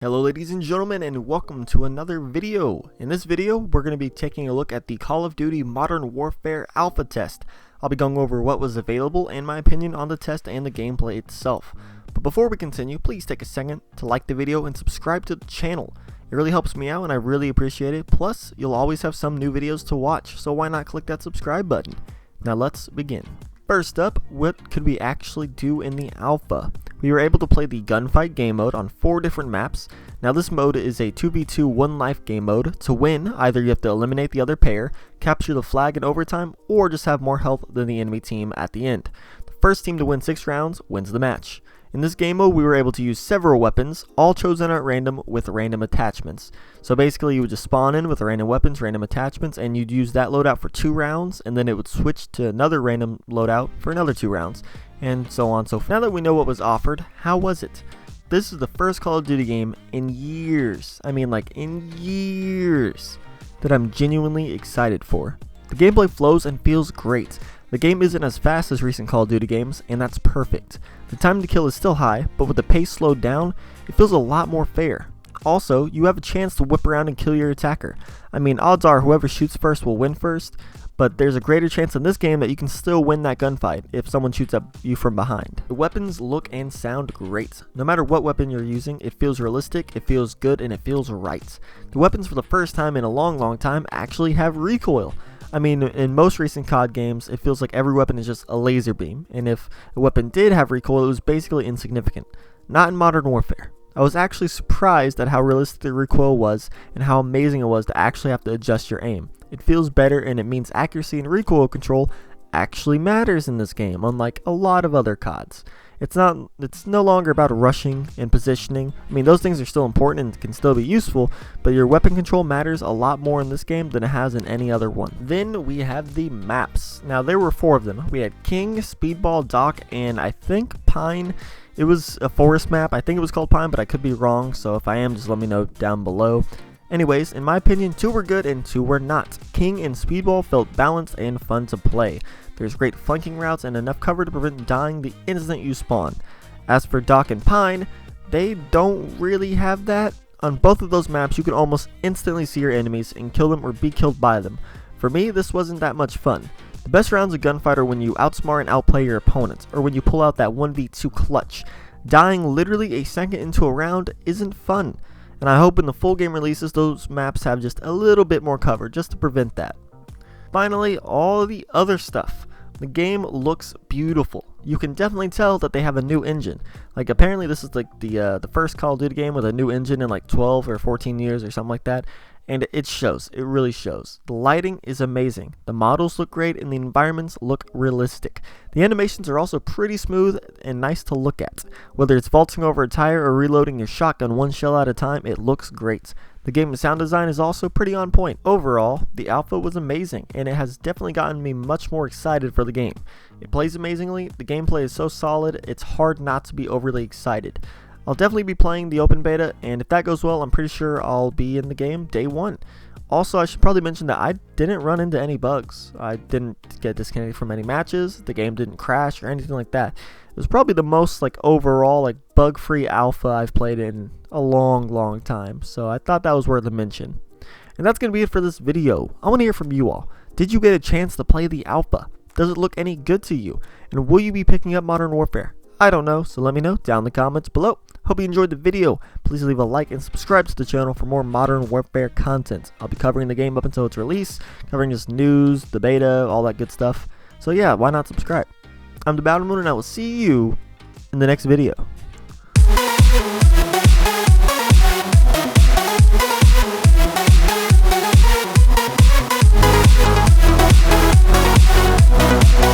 Hello ladies and gentlemen, and welcome to another video. In this video, we're going to be taking a look at the Call of Duty Modern Warfare Alpha test. I'll be going over what was available and my opinion on the test and the gameplay itself. But before we continue, please take a second to like the video and subscribe to the channel. It really helps me out and I really appreciate it. Plus, you'll always have some new videos to watch, so why not click that subscribe button? Now let's begin. First up, what could we actually do in the alpha? We were able to play the gunfight game mode on 4 different maps. Now this mode is a 2v2 1 life game mode. To win, either you have to eliminate the other pair, capture the flag in overtime, or just have more health than the enemy team at the end. The first team to win 6 rounds wins the match. In this game mode, we were able to use several weapons, all chosen at random with random attachments. So basically, you would just spawn in with random weapons, random attachments, and you'd use that loadout for 2 rounds, and then it would switch to another random loadout for another 2 rounds, and so on. So now that we know what was offered, how was it? This is the first Call of Duty game in years, in years, that I'm genuinely excited for. The gameplay flows and feels great. The game isn't as fast as recent Call of Duty games, and that's perfect. The time to kill is still high, but with the pace slowed down, it feels a lot more fair. Also, you have a chance to whip around and kill your attacker. Odds are whoever shoots first will win first, but there's a greater chance in this game that you can still win that gunfight if someone shoots at you from behind. The weapons look and sound great. No matter what weapon you're using, it feels realistic, it feels good, and it feels right. The weapons for the first time in a long time actually have recoil. In most recent COD games, it feels like every weapon is just a laser beam, and if a weapon did have recoil, it was basically insignificant. Not in Modern Warfare. I was actually surprised at how realistic the recoil was and how amazing it was to actually have to adjust your aim. It feels better, and it means accuracy and recoil control actually matters in this game, unlike a lot of other CODs. It's no longer about rushing and positioning. Those things are still important and can still be useful, but your weapon control matters a lot more in this game than it has in any other one. Then we have the maps. Now there were 4 of them. We had King, Speedball, Dock, and I think Pine. It was a forest map. I think it was called Pine, but I could be wrong, so if I am, just let me know down below. Anyways, in my opinion, 2 were good and 2 were not. King and Speedball felt balanced and fun to play. There's great flanking routes and enough cover to prevent dying the instant you spawn. As for Dock and Pine, they don't really have that. On both of those maps, you can almost instantly see your enemies and kill them or be killed by them. For me, this wasn't that much fun. The best rounds of gunfight are when you outsmart and outplay your opponents, or when you pull out that 1v2 clutch. Dying literally a second into a round isn't fun. And I hope when the full game releases, those maps have just a little bit more cover just to prevent that. Finally, all the other stuff. The game looks beautiful. You can definitely tell that they have a new engine. Apparently this is the first Call of Duty game with a new engine in 12 or 14 years or something like that. And it shows. It really shows. The lighting is amazing. The models look great and the environments look realistic. The animations are also pretty smooth and nice to look at. Whether it's vaulting over a tire or reloading your shotgun 1 shell at a time, it looks great. The game's sound design is also pretty on point. Overall, the alpha was amazing, and it has definitely gotten me much more excited for the game. It plays amazingly, the gameplay is so solid, it's hard not to be overly excited. I'll definitely be playing the open beta, and if that goes well, I'm pretty sure I'll be in the game day 1. Also, I should probably mention that I didn't run into any bugs. I didn't get disconnected from any matches, the game didn't crash or anything like that. It was probably the most overall bug-free alpha I've played in a long time, so I thought that was worth a mention. And that's going to be it for this video. I want to hear from you all. Did you get a chance to play the alpha? Does it look any good to you? And will you be picking up Modern Warfare? I don't know, so let me know down in the comments below. Hope you enjoyed the video. Please leave a like and subscribe to the channel for more Modern Warfare content. I'll be covering the game up until its release, covering just news, the beta, all that good stuff. So yeah, why not subscribe? I'm the Battle Moon, and I will see you in the next video.